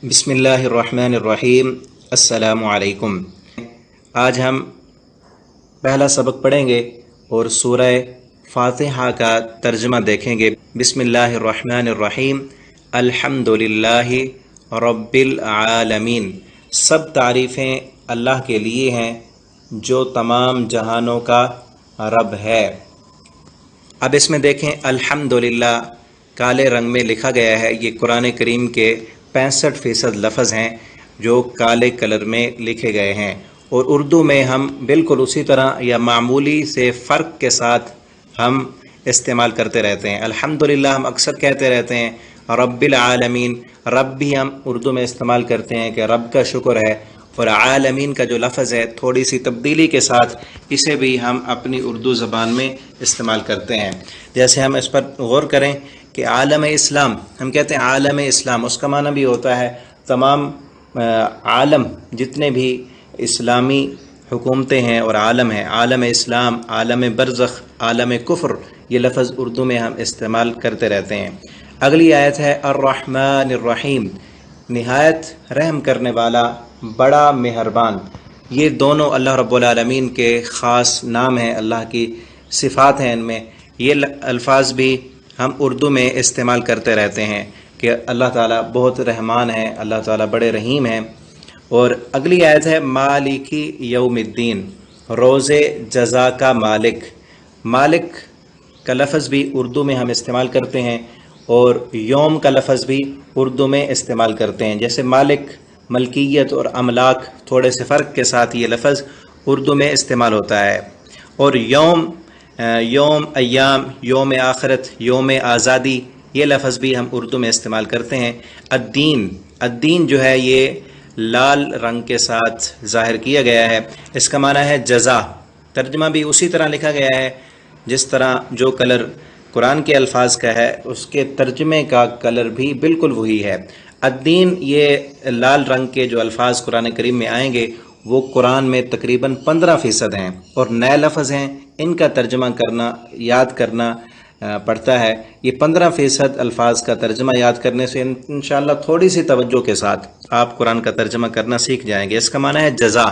बिस्मिल्लाहिर्रहमानिर्रहीम। अस्सलामु अलैकुम। आज हम पहला सबक पढ़ेंगे और सूरह फातिहा का तर्जमा देखेंगे। बिस्मिल्लाहिर्रहमानिर्रहीम। अल्हम्दुलिल्लाहि रब्बिल आलमीन। सब तारीफ़ें अल्लाह के लिए हैं जो तमाम जहानों का रब है। अब इसमें देखें, अल्हम्दुलिल्लाह काले रंग में लिखा गया है। ये कुरान करीम के 65% लफ्ज़ हैं जो काले कलर में लिखे गए हैं, और उर्दू में हम बिल्कुल उसी तरह या मामूली से फ़र्क के साथ हम इस्तेमाल करते रहते हैं। अल्हम्दुलिल्लाह हम अक्सर कहते रहते हैं, रब्बिल आलमीन रब भी हम उर्दू में इस्तेमाल करते हैं कि रब का शुक्र है, और आलमीन का जो लफ्ज़ है थोड़ी सी तब्दीली के साथ इसे भी हम अपनी उर्दू ज़बान में इस्तेमाल करते हैं। जैसे हम इस पर गौर करें कि आलम इस्लाम, हम कहते हैं आलम इस्लाम, उसका माना भी होता है तमाम आलम, जितने भी इस्लामी हुकूमतें हैं और आलम हैं। आलम इस्लाम, आलम बरज़ख, आलम कुफ्र, ये लफ्ज़ उर्दू में हम इस्तेमाल करते रहते हैं। अगली आयत है अर्रहमानिर्रहीम, निहायत रहम करने वाला, बड़ा मेहरबान। ये दोनों अल्लाह रब्बुल आलमीन के ख़ास नाम हैं, अल्लाह की सिफ़ात हैं। इनमें ये अल्फाज भी हम उर्दू में इस्तेमाल करते रहते हैं कि अल्लाह ताला बहुत रहमान है, अल्लाह ताला बड़े रहीम हैं। और अगली आयत है मालिकी यौमिद्दीन, रोज़े जज़ा का मालिक। मालिक का लफ्ज़ भी उर्दू में हम इस्तेमाल करते हैं और यौम का लफ्ज़ भी उर्दू में इस्तेमाल करते हैं। जैसे मालिक, मलकियत और अमलाक, थोड़े से फ़र्क के साथ ये लफ्ज़ उर्दू में इस्तेमाल होता है। और यौम, यौम अय्याम, यौम आखिरत, यौम आज़ादी, ये लफ्ज़ भी हम उर्दू में इस्तेमाल करते हैं। अद्दीन, अद्दीन जो है ये लाल रंग के साथ ज़ाहिर किया गया है, इसका माना है जज़ा। तर्जमा भी उसी तरह लिखा गया है जिस तरह जो कलर कुरान के अल्फाज का है उसके तर्जमे का कलर भी बिल्कुल वही है। अद्दीन, ये लाल रंग के जो अल्फाज कुरान करीम में आएंगे वो कुरान में तकरीबन 15% हैं और नए लफ्ज़ हैं। इनका तर्जमा करना, याद करना पड़ता है। ये 15% अल्फाज का तर्जमा याद करने से इंशाअल्लाह थोड़ी सी तवज्जो के साथ आप कुरान का तर्जमा करना सीख जाएंगे। इसका माना है जज़ा।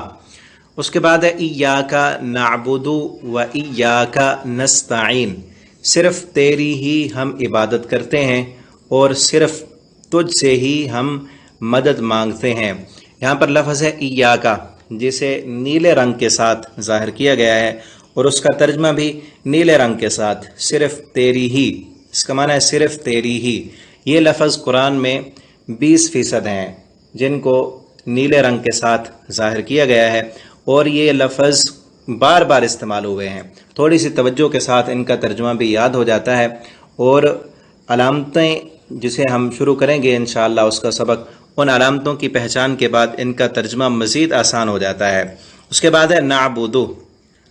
उसके बाद है इय्याका नअबुदु व इय्याका नस्तईन, सिर्फ़ तेरी ही हम इबादत करते हैं और सिर्फ़ तुझ से ही हम मदद मांगते हैं। यहाँ पर लफ्ज़ है इय्याका, जिसे नीले रंग के साथ ज़ाहिर किया गया है और उसका तर्जमा भी नीले रंग के साथ, सिर्फ़ तेरी ही। इसका माना है सिर्फ़ तेरी ही। ये लफ्ज़ कुरान में 20% हैं जिनको नीले रंग के साथ ज़ाहिर किया गया है, और ये लफ्ज़ बार बार इस्तेमाल हुए हैं। थोड़ी सी तवज्जो के साथ इनका तर्जुमा भी याद हो जाता है, और अलामतें जिसे हम शुरू करेंगे इंशाअल्लाह उसका सबक, उन अलामतों की पहचान के बाद इनका तर्जुमा मज़ीद आसान हो जाता है। उसके बाद है नाबुदु,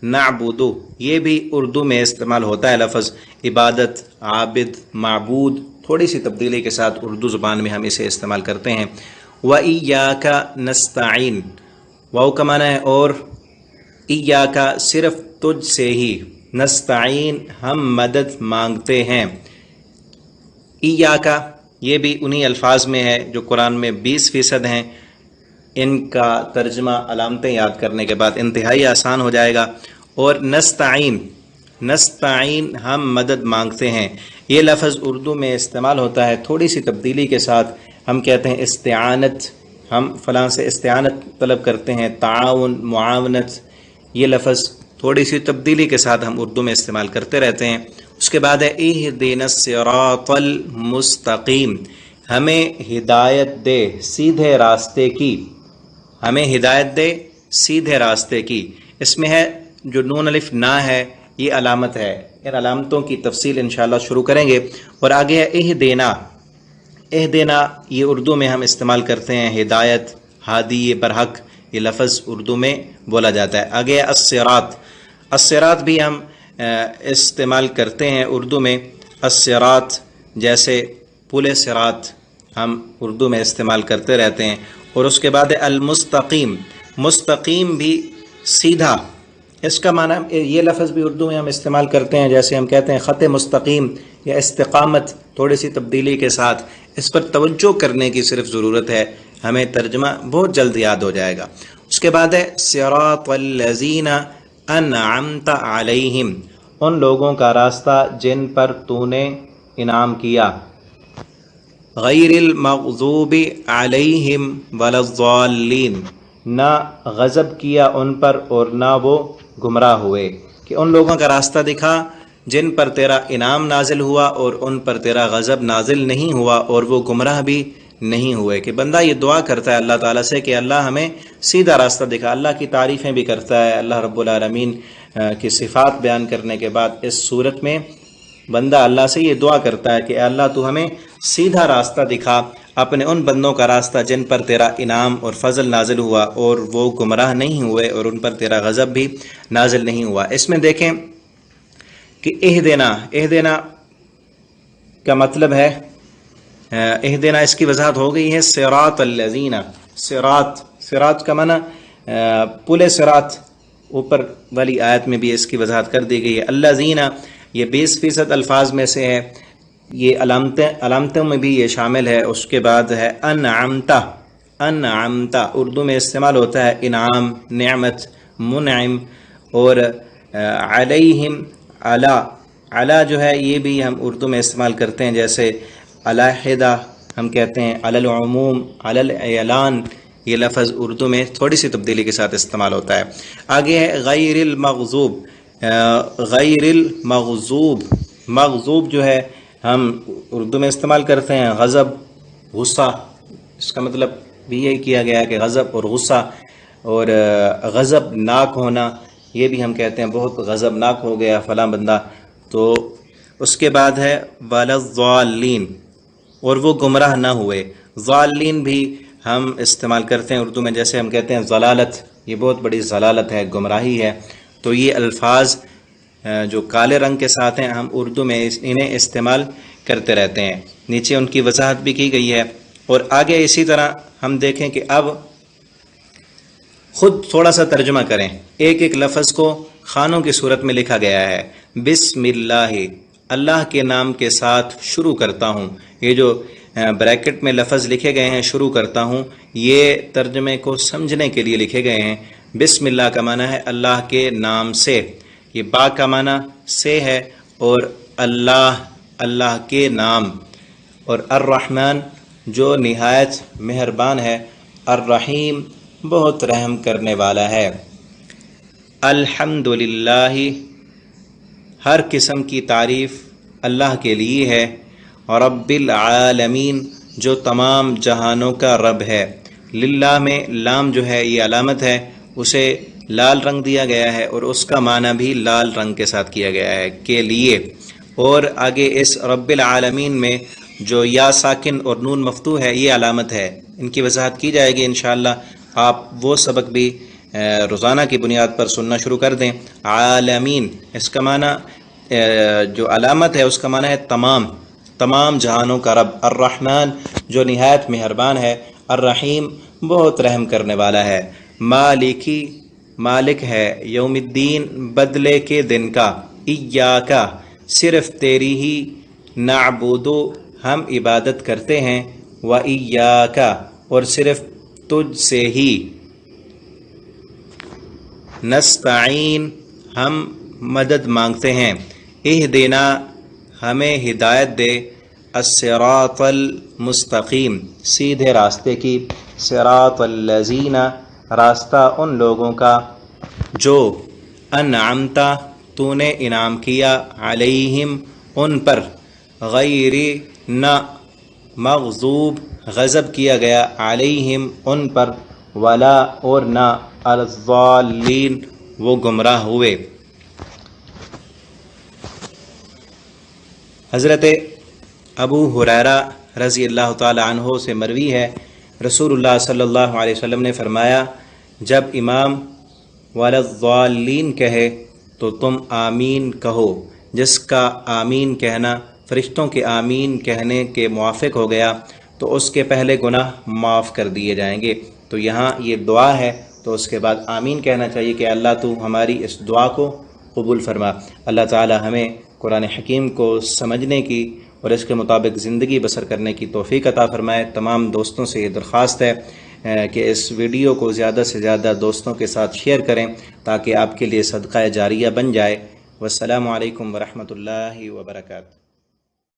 नाबुदु, ये भी उर्दू में इस्तेमाल होता है लफ्ज़ इबादत, आबिद, माबूद, थोड़ी सी तब्दीली के साथ उर्दू ज़ुबान में हम इसे इस्तेमाल करते हैं। व इय्याका नस्तईन, वाव का माना है और, इय्याका सिर्फ़ तुझ से ही, नस्तईन हम मदद मांगते हैं। इय्याका ये भी उन्हीं अल्फाज में है जो कुरान में 20% हैं। इनका तर्जमा अलामतें याद करने के बाद इंतहाई आसान हो जाएगा। और नस्तईन, नस्तईन हम मदद मांगते हैं, ये लफ्ज़ उर्दू में इस्तेमाल होता है थोड़ी सी तब्दीली के साथ। हम कहते हैं इस्तिआनत, हम फ़लाँ से इस्तिआनत तलब करते हैं। ताउन, मुआवनत, ये लफ्ज़ थोड़ी सी तब्दीली के साथ हम उर्दू में इस्तेमाल करते रहते हैं। उसके बाद है इहदिनस सिरातल मुस्तकीम, हमें हिदायत दे सीधे रास्ते की, हमें हिदायत दे सीधे रास्ते की। इसमें है जो नून अलिफ ना है, ये अलामत है। इन अलामतों की तफसील इंशाअल्लाह शुरू करेंगे। और आगे है इहदिना, इहदिना ये उर्दू में हम इस्तेमाल करते हैं हिदायत, हादी, बरहक, ये लफ्ज़ उर्दू में बोला जाता है। आगे अस्सिरात, अस्सिरात भी हम इस्तेमाल करते हैं उर्दू में। अस्सिरात जैसे पुल सिरात हम उर्दू में इस्तेमाल करते रहते हैं। और उसके बाद अल-मुस्तकीम, मुस्तकीम भी सीधा, इसका माना ये लफ्ज़ भी उर्दू में हम इस्तेमाल करते हैं। जैसे हम कहते हैं ख़त मुस्तकीम या इस्तिक़ामत, थोड़ी सी तब्दीली के साथ। इस पर तवज्जो करने की सिर्फ ज़रूरत है। ہمیں ترجمہ بہت جلد یاد ہو جائے گا۔ اس کے بعد ہے صراط الذین انعمت علیہم، ان لوگوں کا راستہ جن پر تو نے انعام کیا، غیر المغضوب علیہم ولا الضالین، نہ غضب کیا ان پر اور نہ وہ گمراہ ہوئے، کہ ان لوگوں کا راستہ دکھا جن پر تیرا انعام نازل ہوا اور ان پر تیرا غضب نازل نہیں ہوا اور وہ گمراہ بھی نہیں ہوئے۔ کہ بندہ یہ دعا کرتا ہے اللہ تعالیٰ سے کہ اللہ ہمیں سیدھا راستہ دکھا، اللہ کی تعریفیں بھی کرتا ہے۔ اللہ رب العالمین کی صفات بیان کرنے کے بعد اس صورت میں بندہ اللہ سے یہ دعا کرتا ہے کہ اے اللہ تو ہمیں سیدھا راستہ دکھا، اپنے ان بندوں کا راستہ جن پر تیرا انعام اور فضل نازل ہوا اور وہ گمراہ نہیں ہوئے اور ان پر تیرا غضب بھی نازل نہیں ہوا۔ اس میں دیکھیں کہ اہدنا کا مطلب ہے، اہدنا اس کی وضاحت ہو گئی ہے، صراط الذین، صراط کا معنی پل صراط، اوپر والی آیت میں بھی اس کی وضاحت کر دی گئی ہے۔ الذین یہ 20% الفاظ میں سے ہے، یہ علامتوں میں بھی یہ شامل ہے۔ اس کے بعد ہے انعمت، اردو میں استعمال ہوتا ہے انعام، نعمت، منعم، اور علیہم، علی جو ہے یہ بھی ہم اردو میں استعمال کرتے ہیں، جیسے علیحدہ ہم کہتے ہیں، علی العموم، علی الاعلان، یہ لفظ اردو میں تھوڑی سی تبدیلی کے ساتھ استعمال ہوتا ہے۔ آگے ہے غیر المغضوب، غیر المغضوب، مغضوب جو ہے ہم اردو میں استعمال کرتے ہیں غضب، غصہ، اس کا مطلب بھی یہی کیا گیا ہے کہ غضب اور غصہ، اور غضب ناک ہونا، یہ بھی ہم کہتے ہیں بہت غضب ناک ہو گیا فلاں بندہ۔ تو اس کے بعد ہے ولا الضالین، اور وہ گمراہ نہ ہوئے۔ ضالین بھی ہم استعمال کرتے ہیں اردو میں، جیسے ہم کہتے ہیں ضلالت، یہ بہت بڑی ضلالت ہے، گمراہی ہے۔ تو یہ الفاظ جو کالے رنگ کے ساتھ ہیں ہم اردو میں انہیں استعمال کرتے رہتے ہیں۔ نیچے ان کی وضاحت بھی کی گئی ہے۔ اور آگے اسی طرح ہم دیکھیں کہ اب خود تھوڑا سا ترجمہ کریں، ایک ایک لفظ کو خانوں کی صورت میں لکھا گیا ہے۔ بسم اللہ، اللہ کے نام کے ساتھ شروع کرتا ہوں، یہ جو بریکٹ میں لفظ لکھے گئے ہیں شروع کرتا ہوں، یہ ترجمے کو سمجھنے کے لیے لکھے گئے ہیں۔ بسم اللہ کا معنی ہے اللہ کے نام سے، یہ با کا معنی سے ہے، اور اللہ کے نام، اور الرحمن جو نہایت مہربان ہے، الرحیم بہت رحم کرنے والا ہے۔ الحمدللہ، ہر قسم کی تعریف اللہ کے لیے ہے، رب العالمین جو تمام جہانوں کا رب ہے۔ للہ میں لام جو ہے یہ علامت ہے، اسے لال رنگ دیا گیا ہے اور اس کا معنی بھی لال رنگ کے ساتھ کیا گیا ہے، کے لیے۔ اور آگے اس رب العالمین میں جو یا ساکن اور نون مفتوح ہے یہ علامت ہے، ان کی وضاحت کی جائے گی انشاءاللہ۔ آپ وہ سبق بھی روزانہ کی بنیاد پر سننا شروع کر دیں۔ عالمین اس کا معنی جو علامت ہے اس کا معنی ہے تمام جہانوں کا رب۔ الرحمن جو نہایت مہربان ہے، الرحیم بہت رحم کرنے والا ہے۔ مالکی مالک ہے، یوم الدین بدلے کے دن کا، ایاکا صرف تیری ہی، نعبدو ہم عبادت کرتے ہیں، و ایاکا اور صرف تجھ سے ہی، نستعین ہم مدد مانگتے ہیں، اہدنا ہمیں ہدایت دے، الصراط المستقیم سیدھے راستے کی، صراط الذین راستہ ان لوگوں کا جو انعمت تو نے انعام کیا، علیہم ان پر، غیر نہ مغضوب غضب کیا گیا، علیہم ان پر، ولا اور نہ، الضالین وہ گمراہ ہوئے۔ حضرت ابو ہریرہ رضی اللہ تعالی عنہ سے مروی ہے، رسول اللہ صلی اللہ علیہ وسلم نے فرمایا، جب امام والضالین کہے تو تم آمین کہو، جس کا آمین کہنا فرشتوں کے آمین کہنے کے موافق ہو گیا تو اس کے پہلے گناہ معاف کر دیے جائیں گے۔ تو یہاں یہ دعا ہے تو اس کے بعد آمین کہنا چاہیے کہ اللہ تو ہماری اس دعا کو قبول فرما۔ اللہ تعالی ہمیں قرآن حکیم کو سمجھنے کی اور اس کے مطابق زندگی بسر کرنے کی توفیق عطا فرمائے۔ تمام دوستوں سے یہ درخواست ہے کہ اس ویڈیو کو زیادہ سے زیادہ دوستوں کے ساتھ شیئر کریں تاکہ آپ کے لیے صدقہ جاریہ بن جائے۔ والسلام علیکم ورحمۃ اللہ وبرکاتہ۔